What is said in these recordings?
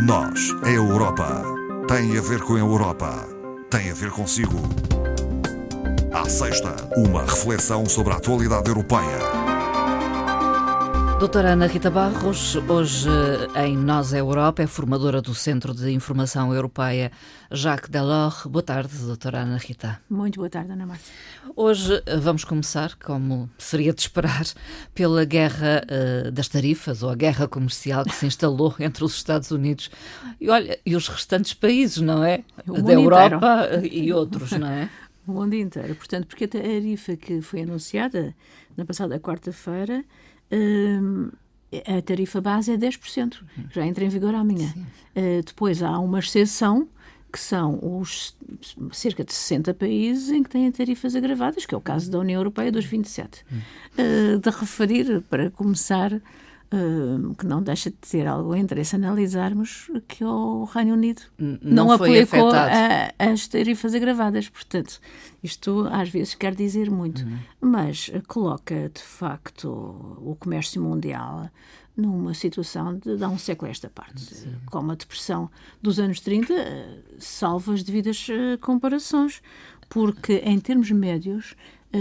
Nós, a Europa, tem a ver com a Europa, tem a ver consigo. À sexta, uma reflexão sobre a atualidade europeia. Doutora Ana Rita Barros, hoje em Nós a Europa, é formadora do Centro de Informação Europeia Jacques Delors. Boa tarde, doutora Ana Rita. Muito boa tarde, Ana Marta. Hoje vamos começar, como seria de esperar, pela guerra das tarifas, ou a guerra comercial que se instalou entre os Estados Unidos e os restantes países, não é? Da Europa e outros, não é? O mundo inteiro. Portanto, porque a tarifa que foi anunciada na passada quarta-feira, a tarifa base é 10%, já entra em vigor amanhã. Depois há uma exceção, que são os cerca de 60 países em que têm tarifas agravadas, que é o caso da União Europeia dos 27. De referir, para começar, que não deixa de ter algum interesse analisarmos que o Reino Unido não aplicou as tarifas agravadas. Portanto, isto às vezes quer dizer muito, mas coloca de facto o comércio mundial numa situação de há um século a esta parte. Sim. Com a depressão dos anos 30, salvo as devidas comparações, porque em termos médios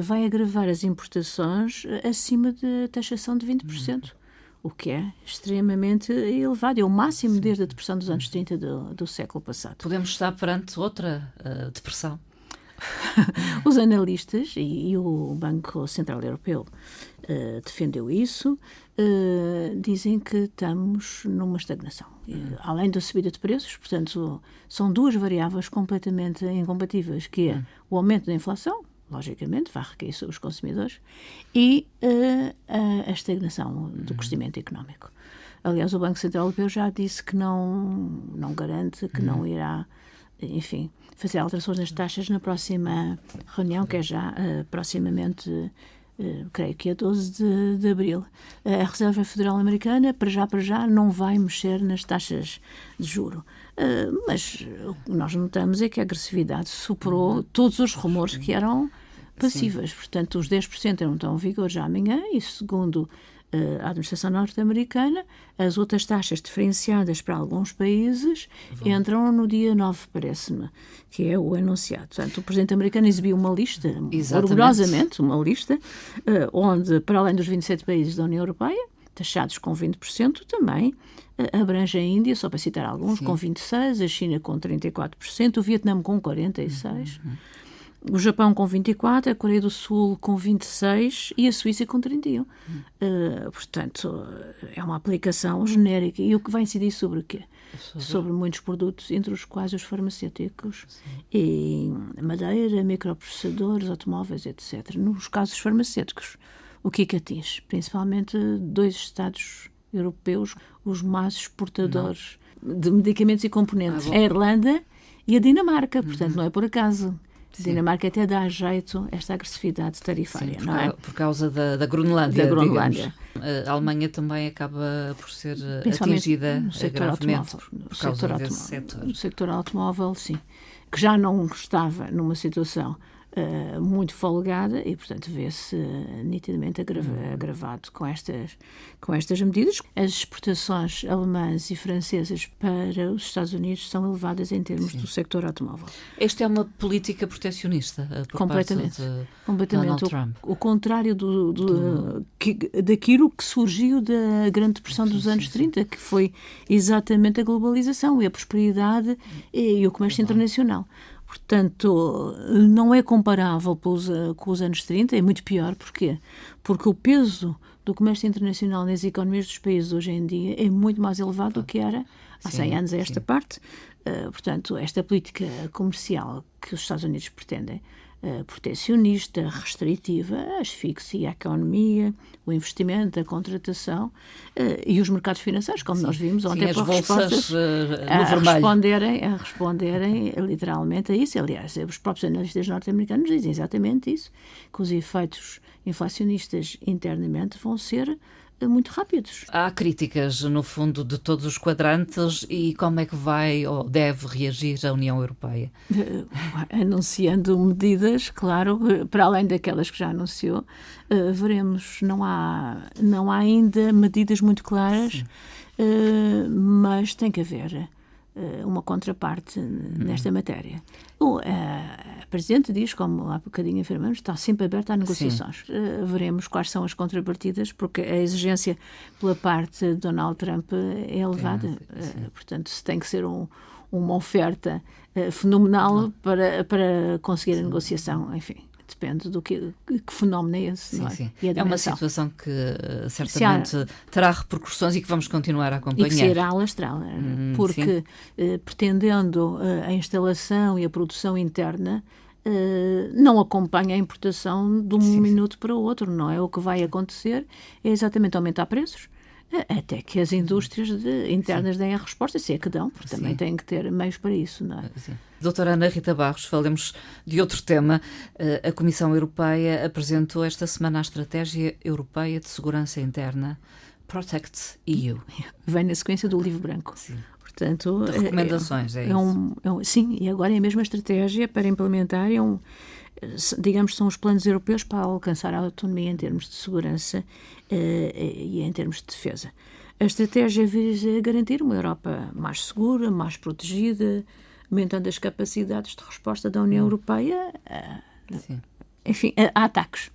vai agravar as importações acima da taxação de 20%. O que é extremamente elevado. É o máximo desde a depressão dos anos 30 do século passado. Podemos estar perante outra depressão? Os analistas e o Banco Central Europeu defendeu isso, dizem que estamos numa estagnação. Além da subida de preços, portanto, são duas variáveis completamente incompatíveis, que é o aumento da inflação, logicamente, vai recair sobre os consumidores, e a estagnação do crescimento económico. Aliás, o Banco Central Europeu já disse que não garante, que não irá, enfim, fazer alterações nas taxas na próxima reunião, que é já proximamente, creio que é 12 de abril. A Reserva Federal Americana, para já, não vai mexer nas taxas de juro. Mas o que nós notamos é que a agressividade superou todos os rumores que eram passivas. Sim. Portanto, os 10% não estão em vigor já amanhã e, segundo a administração norte-americana, as outras taxas diferenciadas para alguns países entram no dia 9, parece-me, que é o anunciado. Portanto, o presidente americano exibiu uma lista, orgulhosamente, uma lista, onde, para além dos 27 países da União Europeia, taxados com 20%, também abrange a Índia, só para citar alguns, com 26%, a China com 34%, o Vietnã com 46%, o Japão com 24%, a Coreia do Sul com 26% e a Suíça com 31%. Portanto, é uma aplicação genérica. E o que vai incidir sobre o quê? Sobre muitos produtos, entre os quais os farmacêuticos, e madeira, microprocessadores, automóveis, etc. Nos casos farmacêuticos, o que é que atinge? Principalmente 2 Estados europeus, os mais exportadores de medicamentos e componentes. A Irlanda e a Dinamarca, portanto, não é por acaso. A Dinamarca até dá jeito a esta agressividade tarifária, não é? Por causa da Groenlândia. A Alemanha também acaba por ser atingida gravemente por causa desse setor. No sector automóvel, sim. Que já não estava numa situação muito folgada e, portanto, vê-se nitidamente agravado com estas medidas. As exportações alemãs e francesas para os Estados Unidos são elevadas em termos do sector automóvel. Esta é uma política protecionista por parte de Donald Trump. O contrário daquilo que surgiu da Grande Depressão dos anos 30, que foi exatamente a globalização e a prosperidade e o comércio internacional. Portanto, não é comparável com os anos 30, é muito pior. Porquê? Porque o peso do comércio internacional nas economias dos países hoje em dia é muito mais elevado do que era há 100 anos a esta parte. Portanto, esta política comercial que os Estados Unidos pretendem, protecionista, restritiva, asfixia a economia, o investimento, a contratação e os mercados financeiros, como nós vimos ontem, as bolsas a responderem literalmente a isso. Aliás, os próprios analistas norte-americanos dizem exatamente isso, que os efeitos inflacionistas internamente vão ser muito rápidos. Há críticas, no fundo, de todos os quadrantes e como é que vai ou deve reagir a União Europeia? Anunciando medidas, claro, para além daquelas que já anunciou, veremos. Não há ainda medidas muito claras, mas tem que haver uma contraparte nesta matéria. A Presidente diz, como há bocadinho afirmamos, está sempre aberta a negociações. Veremos quais são as contrapartidas, porque a exigência pela parte de Donald Trump é elevada. Portanto, se tem que ser uma oferta fenomenal para conseguir a negociação, enfim. Depende do que fenómeno é esse. Não é? Sim. E é uma situação que certamente terá repercussões e que vamos continuar a acompanhar. E que se irá alastrar, porque pretendendo a instalação e a produção interna, não acompanha a importação de um minuto para o outro, não é? O que vai acontecer é exatamente aumentar preços, até que as indústrias internas deem a resposta, se é que dão, porque também têm que ter meios para isso, não é? Doutora Ana Rita Barros, falemos de outro tema. A Comissão Europeia apresentou esta semana a Estratégia Europeia de Segurança Interna, Protect EU. Vem na sequência do Livro Branco. Sim. Portanto, de recomendações, é isso? Sim, e agora é a mesma estratégia para implementar, digamos, são os planos europeus para alcançar a autonomia em termos de segurança e em termos de defesa. A estratégia visa garantir uma Europa mais segura, mais protegida, aumentando as capacidades de resposta da União Europeia a ataques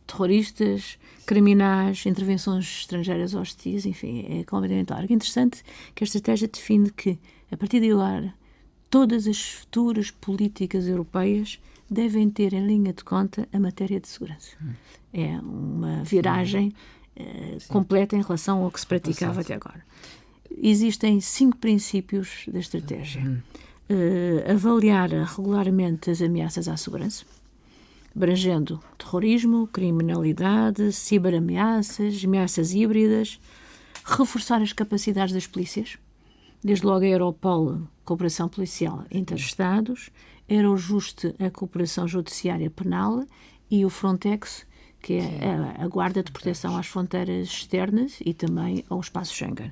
terroristas, criminais, intervenções estrangeiras hostis, enfim, é completamente largo. É interessante que a estratégia define que, a partir de agora, todas as futuras políticas europeias devem ter em linha de conta a matéria de segurança. É uma viragem completa em relação ao que se praticava até agora. Existem 5 princípios da estratégia. Avaliar regularmente as ameaças à segurança, abrangendo terrorismo, criminalidade, ciberameaças, ameaças híbridas, reforçar as capacidades das polícias, desde logo a Europol, cooperação policial interestados, Eurojust, a cooperação judiciária penal, e o Frontex, que é a guarda de proteção às fronteiras externas e também ao espaço Schengen.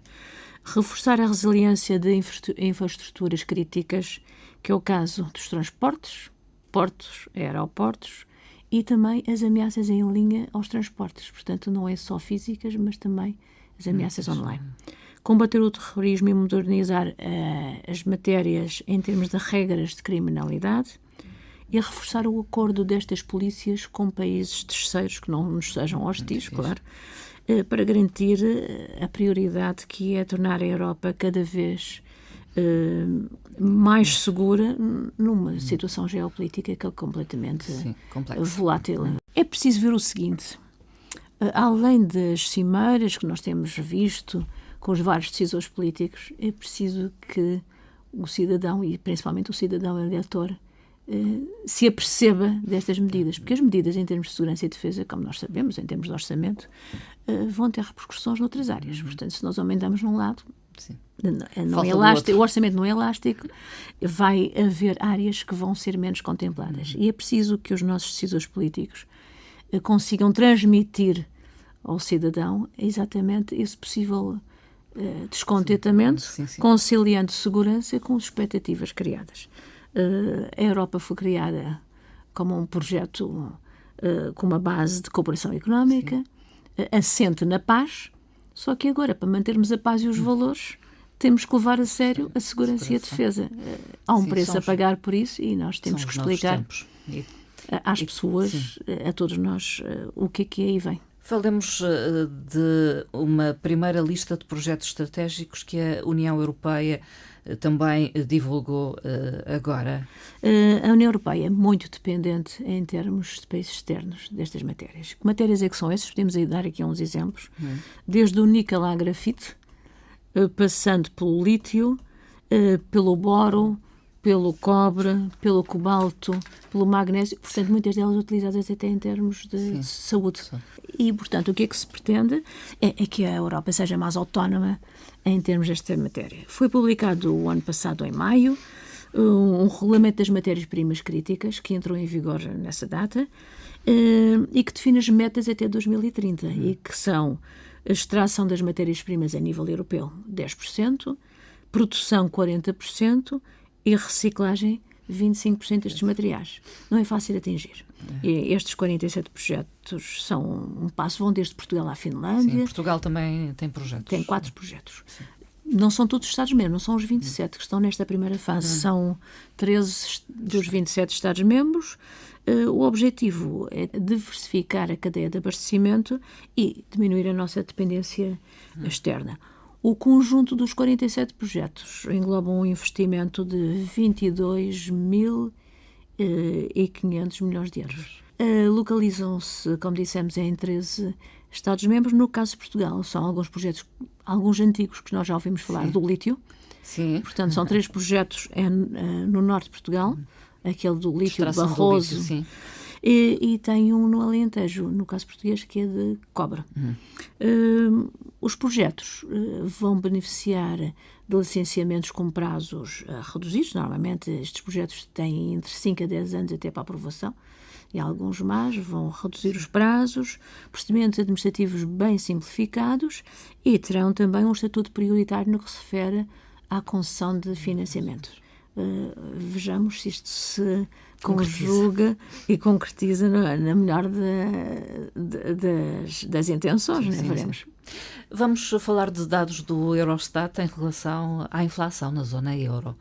Reforçar a resiliência de infraestruturas críticas, que é o caso dos transportes, portos, aeroportos, e também as ameaças em linha aos transportes. Portanto, não é só físicas, mas também as ameaças online. Combater o terrorismo e modernizar as matérias em termos de regras de criminalidade, e a reforçar o acordo destas polícias com países terceiros que não nos sejam hostis, claro, para garantir a prioridade que é tornar a Europa cada vez mais segura numa situação geopolítica que é completamente volátil. É preciso ver o seguinte: além das cimeiras que nós temos visto com os vários decisores políticos, é preciso que o cidadão, e principalmente o cidadão eleitor, se aperceba destas medidas, porque as medidas em termos de segurança e defesa, como nós sabemos, em termos de orçamento, vão ter repercussões noutras áreas. Portanto, se nós aumentamos num lado, não é elástico, o orçamento não é elástico, vai haver áreas que vão ser menos contempladas. E é preciso que os nossos decisores políticos consigam transmitir ao cidadão exatamente esse possível descontentamento, conciliando segurança com as expectativas criadas. A Europa foi criada como um projeto com uma base de cooperação económica, assente na paz, só que agora, para mantermos a paz e os valores, temos que levar a sério a segurança e a defesa. Há um preço a pagar por isso e nós temos que explicar às pessoas, a todos nós, o que é e vem. Falemos de uma primeira lista de projetos estratégicos que a União Europeia também divulgou agora. A União Europeia é muito dependente em termos de países externos destas matérias. Que matérias é que são essas? Podemos aí dar aqui uns exemplos. Desde o níquel à grafite, passando pelo lítio, pelo boro, pelo cobre, pelo cobalto, pelo magnésio, portanto, muitas delas utilizadas até em termos de saúde. E, portanto, o que é que se pretende é que a Europa seja mais autónoma em termos desta matéria. Foi publicado o ano passado, em maio, um regulamento das matérias-primas críticas, que entrou em vigor nessa data, e que define as metas até 2030, e que são A extração das matérias-primas a nível europeu, 10%, produção, 40% e reciclagem, 25% destes materiais. Não é fácil de atingir. E estes 47 projetos são um passo, vão desde Portugal à Finlândia. Sim, Portugal também tem projetos. Tem 4 projetos. Sim. Não são todos os Estados-membros, não são os 27 que estão nesta primeira fase. São 13 dos 27 Estados-membros. O objetivo é diversificar a cadeia de abastecimento e diminuir a nossa dependência externa. O conjunto dos 47 projetos engloba um investimento de 22.500 milhões de euros. Localizam-se, como dissemos, em 13 Estados-membros. No caso de Portugal, são alguns projetos, alguns antigos que nós já ouvimos falar, do lítio. Sim. Portanto, são 3 projetos no norte de Portugal, aquele do lítio de Barroso. Do lítio, sim. E tem um no Alentejo, no caso português, que é de cobre. Os projetos vão beneficiar de licenciamentos com prazos reduzidos. Normalmente estes projetos têm entre 5 a 10 anos até para aprovação, e alguns mais vão reduzir os prazos, procedimentos administrativos bem simplificados, e terão também um estatuto prioritário no que se refere à concessão de financiamento. Vejamos se isto se conjuga e concretiza na melhor das intenções, sim, né? sim, Veremos. Sim. Vamos falar de dados do Eurostat em relação à inflação na zona euro.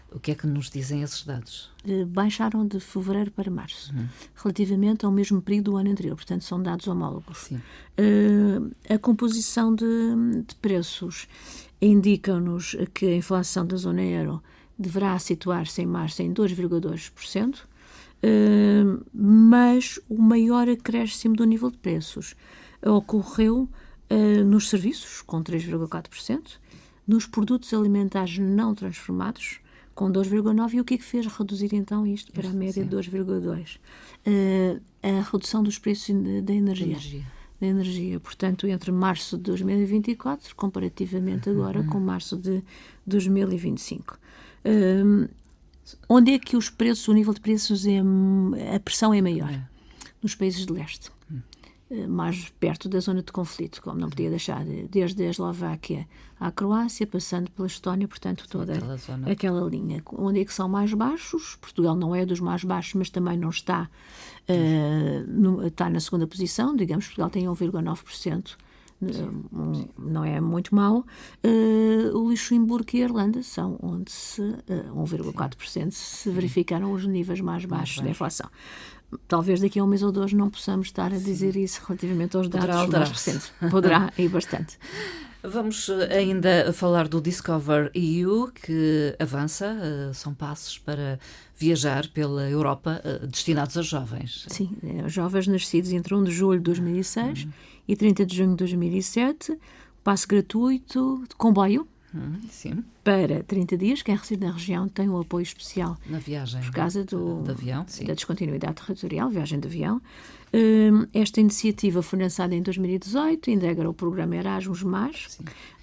O que é que nos dizem esses dados? Baixaram de fevereiro para março, relativamente ao mesmo período do ano anterior, portanto são dados homólogos. Sim. A composição de preços indica-nos que a inflação da zona euro deverá situar-se em março em 2,2%, mas o maior acréscimo do nível de preços ocorreu nos serviços, com 3,4%, nos produtos alimentares não transformados, com 2,9%, e o que é que fez reduzir então isto para a média de 2,2%? A redução dos preços da energia. Portanto, entre março de 2024, comparativamente agora com março de 2025. Onde é que os preços, o nível de preços, a pressão é maior? Nos países de leste, mais perto da zona de conflito, como não podia deixar, desde a Eslováquia à Croácia, passando pela Estónia, portanto toda aquela linha. Onde é que são mais baixos? Portugal não é dos mais baixos, mas também não está, está na segunda posição, digamos. Portugal tem 1,9%. Não é muito mau. O Luxemburgo e a Irlanda são onde 1,4% se verificaram os níveis mais baixos da inflação. Talvez daqui a um mês ou dois não possamos estar a dizer isso relativamente aos dados mais recentes. Poderá e bastante. Vamos ainda falar do Discover EU, que avança, são passos para viajar pela Europa destinados a jovens. Sim, jovens nascidos entre 1 de julho de 2006 e 30 de junho de 2007, passo gratuito de comboio. Sim. Para 30 dias, quem reside na região tem um apoio especial na viagem por causa de avião, sim, da descontinuidade territorial, viagem de avião. Esta iniciativa foi lançada em 2018, integra o programa Erasmus+,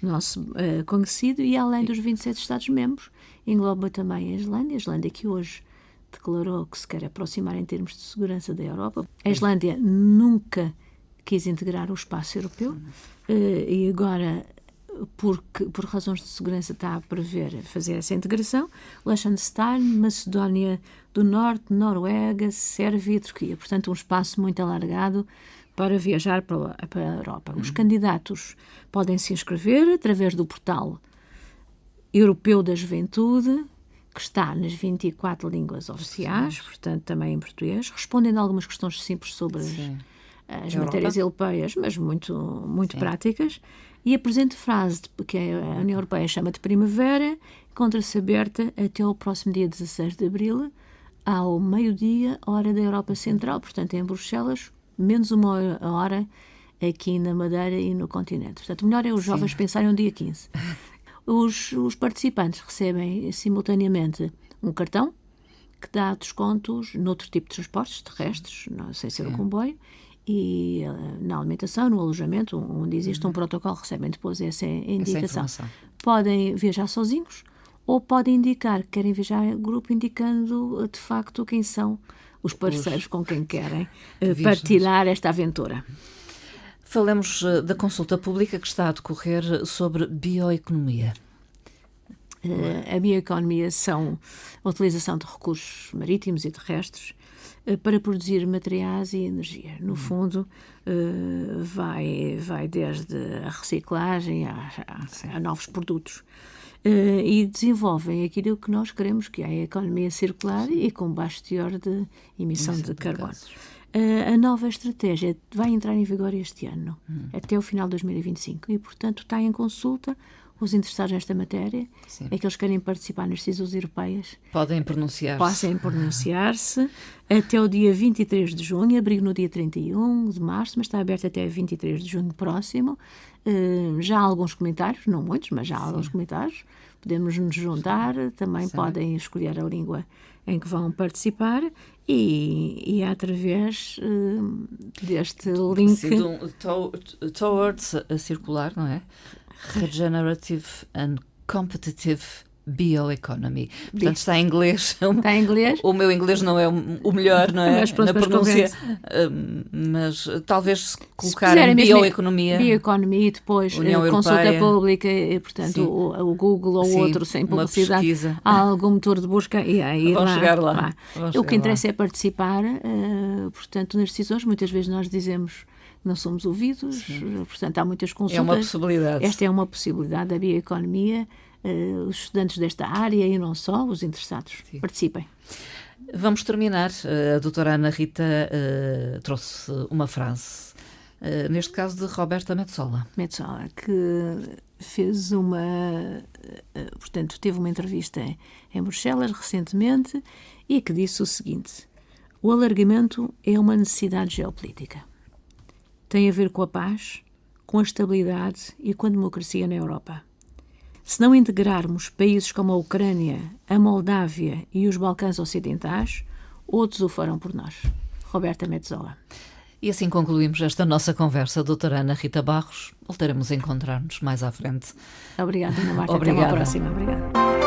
nosso conhecido, e além dos 27 Estados-membros, engloba também a Islândia que hoje declarou que se quer aproximar em termos de segurança da Europa. A Islândia nunca quis integrar o espaço europeu e agora, por razões de segurança, está a prever fazer essa integração. Liechtenstein, Macedónia do Norte, Noruega, Sérvia e Turquia. Portanto, um espaço muito alargado para viajar para a Europa. Os candidatos podem se inscrever através do portal Europeu da Juventude, que está nas 24 línguas oficiais, portanto também em português, respondendo a algumas questões simples sobre as matérias europeias, mas muito práticas. E a presente frase, que a União Europeia chama de primavera, encontra-se aberta até ao próximo dia 16 de abril, ao meio-dia, hora da Europa Central, portanto em Bruxelas, menos uma hora aqui na Madeira e no continente. Portanto, o melhor é os jovens pensarem no dia 15. Os participantes recebem simultaneamente um cartão que dá descontos noutro tipo de transportes terrestres, sem ser o comboio, e na alimentação, no alojamento, onde existe um protocolo, recebem depois essa indicação. Podem viajar sozinhos ou podem indicar que querem viajar em grupo, indicando de facto quem são os parceiros com quem querem partilhar esta aventura. Falemos da consulta pública que está a decorrer sobre bioeconomia. A bioeconomia são a utilização de recursos marítimos e terrestres para produzir materiais e energia. No fundo, vai desde a reciclagem a novos produtos. E desenvolvem aquilo que nós queremos, que é a economia circular e com baixo teor de emissão de carbono. A nova estratégia vai entrar em vigor este ano, até o final de 2025, e, portanto, está em consulta os interessados nesta matéria, aqueles que querem participar nas decisões europeias. Podem pronunciar-se. Podem pronunciar-se até o dia 23 de junho, abrigo no dia 31 de março, mas está aberto até 23 de junho próximo. Já há alguns comentários, não muitos, mas já há alguns comentários. Podemos nos juntar, também podem escolher a língua em que vão participar e através deste link... Towards a circular, não é? Regenerative and Competitive Bioeconomy. Portanto, está em inglês. Está em inglês? O meu inglês não é o melhor, não é? Mas, na pronúncia. Mas talvez se colocarem bioeconomia. Bioeconomia e depois consulta pública, e, portanto, o Google ou outro sem publicidade. Há algum motor de busca e aí vão chegar lá. O que interessa é participar, portanto, nas decisões. Muitas vezes nós dizemos não somos ouvidos, portanto, há muitas consultas. É uma possibilidade. Esta é uma possibilidade da bioeconomia. Os estudantes desta área e não só, os interessados, participem. Vamos terminar. A doutora Ana Rita trouxe uma frase, neste caso de Roberta Metsola. Metsola, que fez portanto, teve uma entrevista em Bruxelas recentemente e que disse o seguinte: o alargamento é uma necessidade geopolítica. Tem a ver com a paz, com a estabilidade e com a democracia na Europa. Se não integrarmos países como a Ucrânia, a Moldávia e os Balcãs Ocidentais, outros o farão por nós. Roberta Metsola. E assim concluímos esta nossa conversa, doutora Ana Rita Barros. Voltaremos a encontrar-nos mais à frente. Obrigada, Ana Marta. Obrigada. Até uma próxima. Obrigada.